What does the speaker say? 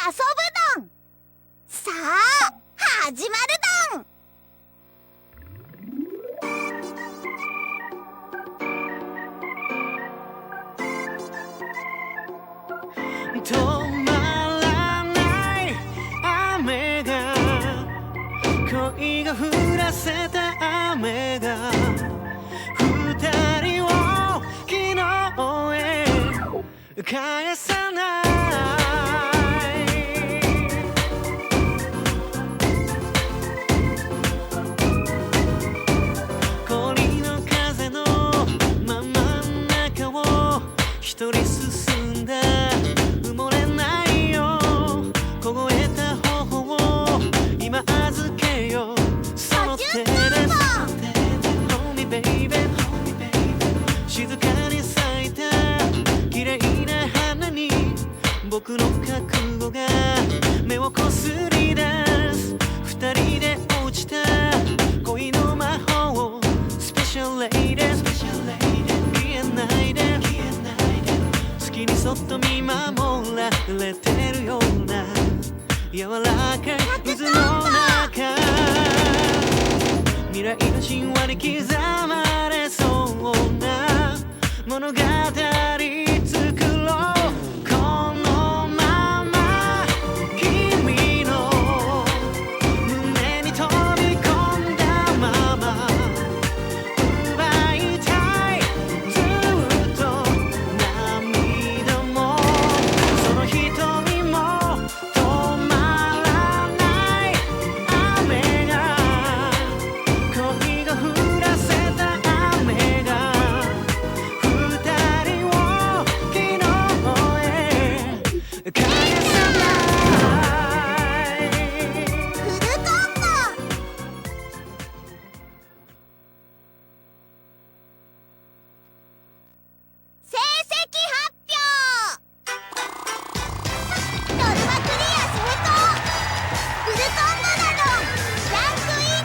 遊ぶドン。さあ始まるドン。止まらない雨が、恋が降らせた雨が二人を昨日へ返さない。氷の風の真ん中を一人進んだ。埋もれないよ凍えた頬を今預けよう。その手で Hold me baby、 静かに咲いた綺麗な花に僕の覚悟が目をこすり出す。二人で落ちた恋の魔法をスペシャルレイディ、消えないで好きにそっと見守られてるような柔らかい渦の中、未来の神話に刻まれそうな物語。